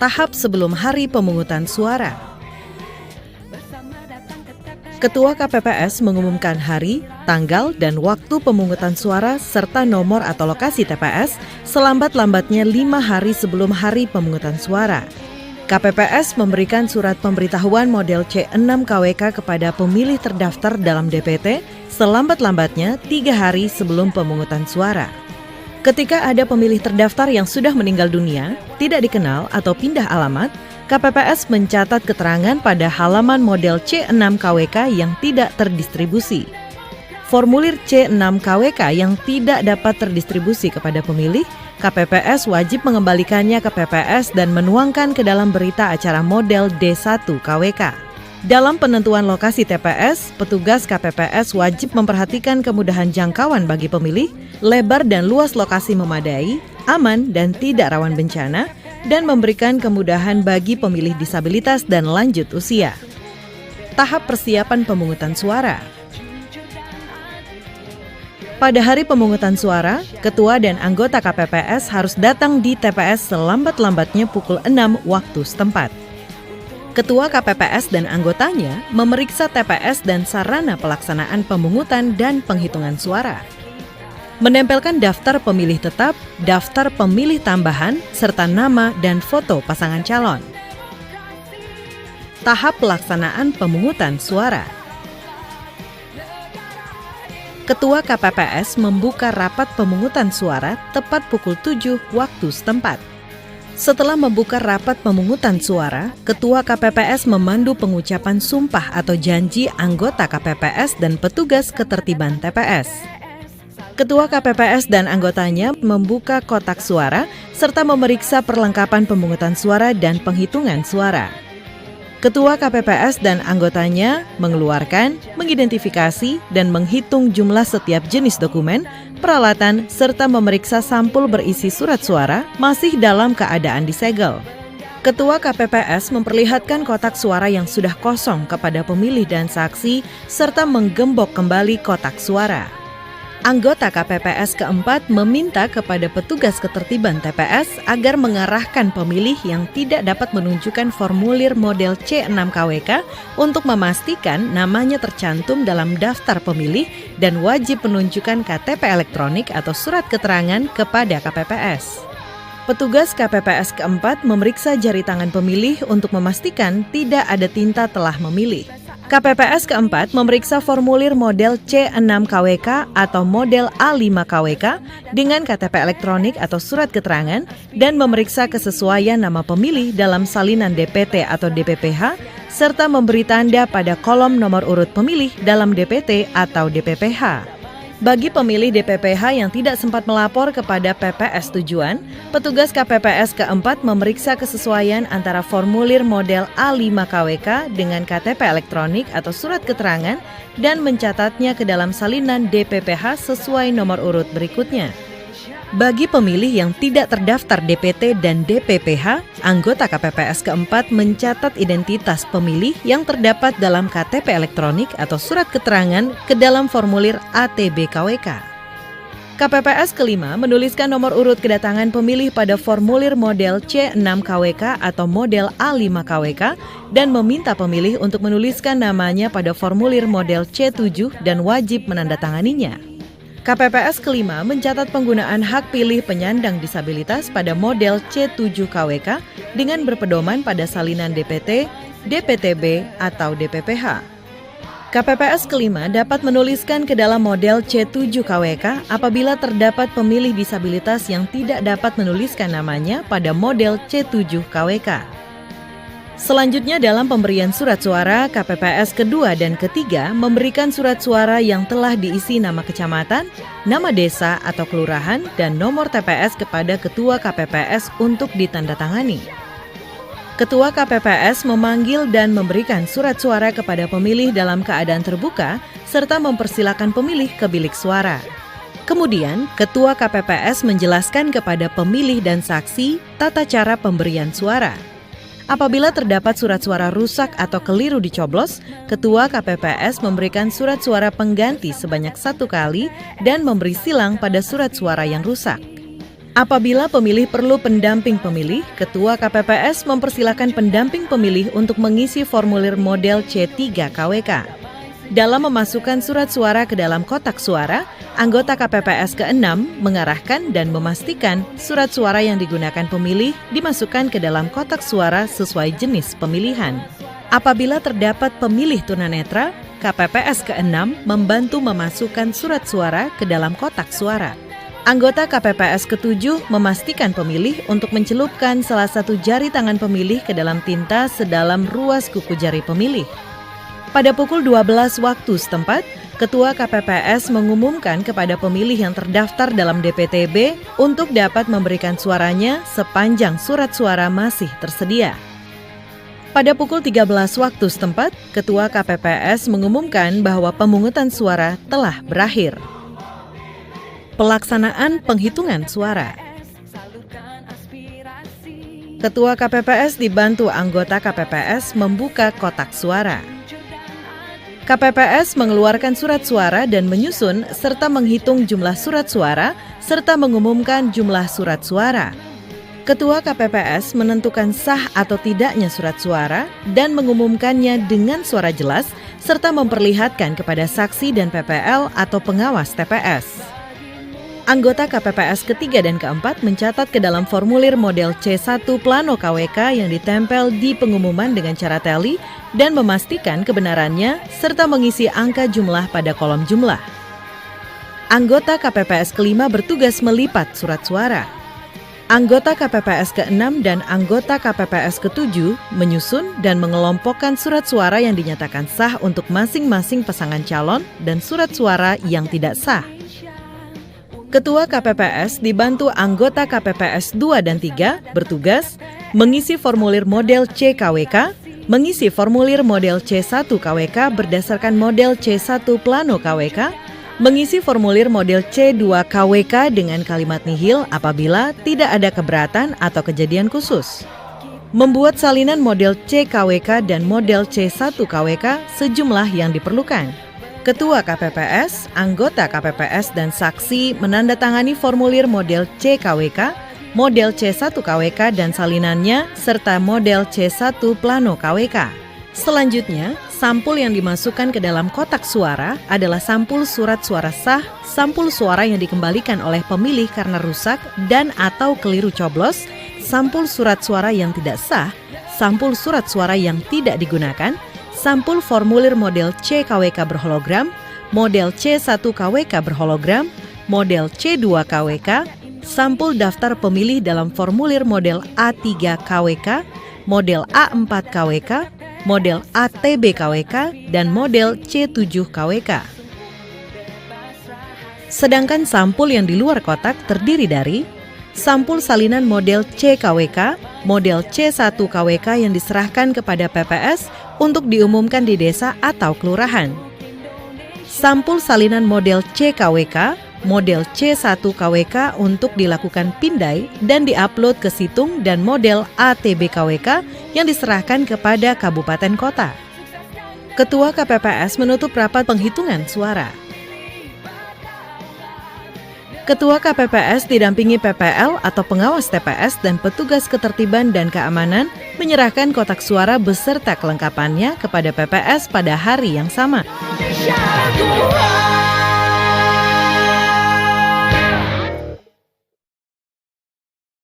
tahap sebelum hari pemungutan suara. Ketua KPPS mengumumkan hari, tanggal, dan waktu pemungutan suara serta nomor atau lokasi TPS selambat-lambatnya 5 hari sebelum hari pemungutan suara. KPPS memberikan surat pemberitahuan model C6 KWK kepada pemilih terdaftar dalam DPT selambat-lambatnya 3 hari sebelum pemungutan suara. Ketika ada pemilih terdaftar yang sudah meninggal dunia, tidak dikenal atau pindah alamat, KPPS mencatat keterangan pada halaman model C6 KWK yang tidak terdistribusi. Formulir C6 KWK yang tidak dapat terdistribusi kepada pemilih, KPPS wajib mengembalikannya ke PPS dan menuangkan ke dalam berita acara model D1 KWK. Dalam penentuan lokasi TPS, petugas KPPS wajib memperhatikan kemudahan jangkauan bagi pemilih, lebar dan luas lokasi memadai, aman dan tidak rawan bencana, dan memberikan kemudahan bagi pemilih disabilitas dan lanjut usia. Tahap persiapan pemungutan suara. Pada hari pemungutan suara, ketua dan anggota KPPS harus datang di TPS selambat-lambatnya pukul 6 waktu setempat. Ketua KPPS dan anggotanya memeriksa TPS dan sarana pelaksanaan pemungutan dan penghitungan suara. Menempelkan daftar pemilih tetap, daftar pemilih tambahan, serta nama dan foto pasangan calon. Tahap pelaksanaan pemungutan suara. Ketua KPPS membuka rapat pemungutan suara tepat pukul 7 waktu setempat. Setelah membuka rapat pemungutan suara, Ketua KPPS memandu pengucapan sumpah atau janji anggota KPPS dan petugas ketertiban TPS. Ketua KPPS dan anggotanya membuka kotak suara serta memeriksa perlengkapan pemungutan suara dan penghitungan suara. Ketua KPPS dan anggotanya mengeluarkan, mengidentifikasi, dan menghitung jumlah setiap jenis dokumen, peralatan, serta memeriksa sampul berisi surat suara masih dalam keadaan disegel. Ketua KPPS memperlihatkan kotak suara yang sudah kosong kepada pemilih dan saksi, serta menggembok kembali kotak suara. Anggota KPPS keempat meminta kepada petugas ketertiban TPS agar mengarahkan pemilih yang tidak dapat menunjukkan formulir model C6 KWK untuk memastikan namanya tercantum dalam daftar pemilih dan wajib menunjukkan KTP elektronik atau surat keterangan kepada KPPS. Petugas KPPS keempat memeriksa jari tangan pemilih untuk memastikan tidak ada tinta telah memilih. KPPS keempat memeriksa formulir model C6 KWK atau model A5 KWK dengan KTP elektronik atau surat keterangan dan memeriksa kesesuaian nama pemilih dalam salinan DPT atau DPPH serta memberi tanda pada kolom nomor urut pemilih dalam DPT atau DPPH. Bagi pemilih DPPH yang tidak sempat melapor kepada PPS tujuan, petugas KPPS keempat memeriksa kesesuaian antara formulir model A5 KWK dengan KTP elektronik atau surat keterangan dan mencatatnya ke dalam salinan DPPH sesuai nomor urut berikutnya. Bagi pemilih yang tidak terdaftar DPT dan DPPH, anggota KPPS keempat mencatat identitas pemilih yang terdapat dalam KTP elektronik atau surat keterangan ke dalam formulir ATB KWK. KPPS kelima menuliskan nomor urut kedatangan pemilih pada formulir model C6 KWK atau model A5 KWK dan meminta pemilih untuk menuliskan namanya pada formulir model C7 dan wajib menandatanganinya. KPPS kelima mencatat penggunaan hak pilih penyandang disabilitas pada model C7 KWK dengan berpedoman pada salinan DPT, DPTB, atau DPPH. KPPS kelima dapat menuliskan ke dalam model C7 KWK apabila terdapat pemilih disabilitas yang tidak dapat menuliskan namanya pada model C7 KWK. Selanjutnya dalam pemberian surat suara, KPPS kedua dan ketiga memberikan surat suara yang telah diisi nama kecamatan, nama desa atau kelurahan, dan nomor TPS kepada Ketua KPPS untuk ditandatangani. Ketua KPPS memanggil dan memberikan surat suara kepada pemilih dalam keadaan terbuka, serta mempersilakan pemilih ke bilik suara. Kemudian, Ketua KPPS menjelaskan kepada pemilih dan saksi tata cara pemberian suara. Apabila terdapat surat suara rusak atau keliru dicoblos, Ketua KPPS memberikan surat suara pengganti sebanyak 1 kali dan memberi silang pada surat suara yang rusak. Apabila pemilih perlu pendamping pemilih, Ketua KPPS mempersilakan pendamping pemilih untuk mengisi formulir model C3 KWK. Dalam memasukkan surat suara ke dalam kotak suara, anggota KPPS ke-6 mengarahkan dan memastikan surat suara yang digunakan pemilih dimasukkan ke dalam kotak suara sesuai jenis pemilihan. Apabila terdapat pemilih tunanetra, KPPS ke-6 membantu memasukkan surat suara ke dalam kotak suara. Anggota KPPS ke-7 memastikan pemilih untuk mencelupkan salah satu jari tangan pemilih ke dalam tinta sedalam ruas kuku jari pemilih. Pada pukul 12 waktu setempat, Ketua KPPS mengumumkan kepada pemilih yang terdaftar dalam DPTB untuk dapat memberikan suaranya sepanjang surat suara masih tersedia. Pada pukul 13 waktu setempat, Ketua KPPS mengumumkan bahwa pemungutan suara telah berakhir. Pelaksanaan penghitungan suara. Ketua KPPS dibantu anggota KPPS membuka kotak suara. KPPS mengeluarkan surat suara dan menyusun serta menghitung jumlah surat suara serta mengumumkan jumlah surat suara. Ketua KPPS menentukan sah atau tidaknya surat suara dan mengumumkannya dengan suara jelas serta memperlihatkan kepada saksi dan PPL atau pengawas TPS. Anggota KPPS ketiga dan keempat mencatat ke dalam formulir model C1 Plano KWK yang ditempel di pengumuman dengan cara teli dan memastikan kebenarannya serta mengisi angka jumlah pada kolom jumlah. Anggota KPPS kelima bertugas melipat surat suara. Anggota KPPS ke-6 dan anggota KPPS ke-7 menyusun dan mengelompokkan surat suara yang dinyatakan sah untuk masing-masing pasangan calon dan surat suara yang tidak sah. Ketua KPPS dibantu anggota KPPS 2 dan 3 bertugas mengisi formulir model C KWK, mengisi formulir model C1 KWK berdasarkan model C1 Plano KWK, mengisi formulir model C2 KWK dengan kalimat nihil apabila tidak ada keberatan atau kejadian khusus. Membuat salinan model C KWK dan model C1 KWK sejumlah yang diperlukan. Ketua KPPS, anggota KPPS, dan saksi menandatangani formulir model C KWK, model C1 KWK dan salinannya, serta model C1 Plano KWK. Selanjutnya, sampul yang dimasukkan ke dalam kotak suara adalah sampul surat suara sah, sampul suara yang dikembalikan oleh pemilih karena rusak dan atau keliru coblos, sampul surat suara yang tidak sah, sampul surat suara yang tidak digunakan, sampul formulir model C KWK berhologram, model C1 KWK berhologram, model C2 KWK, sampul daftar pemilih dalam formulir model A3 KWK, model A4 KWK, model ATB KWK, dan model C7 KWK. Sedangkan sampul yang di luar kotak terdiri dari sampul salinan model C KWK, model C1 KWK yang diserahkan kepada PPS untuk diumumkan di desa atau kelurahan. Sampul salinan model C KWK, model C1 KWK untuk dilakukan pindai dan diupload ke situng dan model ATB KWK yang diserahkan kepada kabupaten kota. Ketua KPPS menutup rapat penghitungan suara. Ketua KPPS didampingi PPL atau pengawas TPS dan petugas ketertiban dan keamanan menyerahkan kotak suara beserta kelengkapannya kepada PPS pada hari yang sama.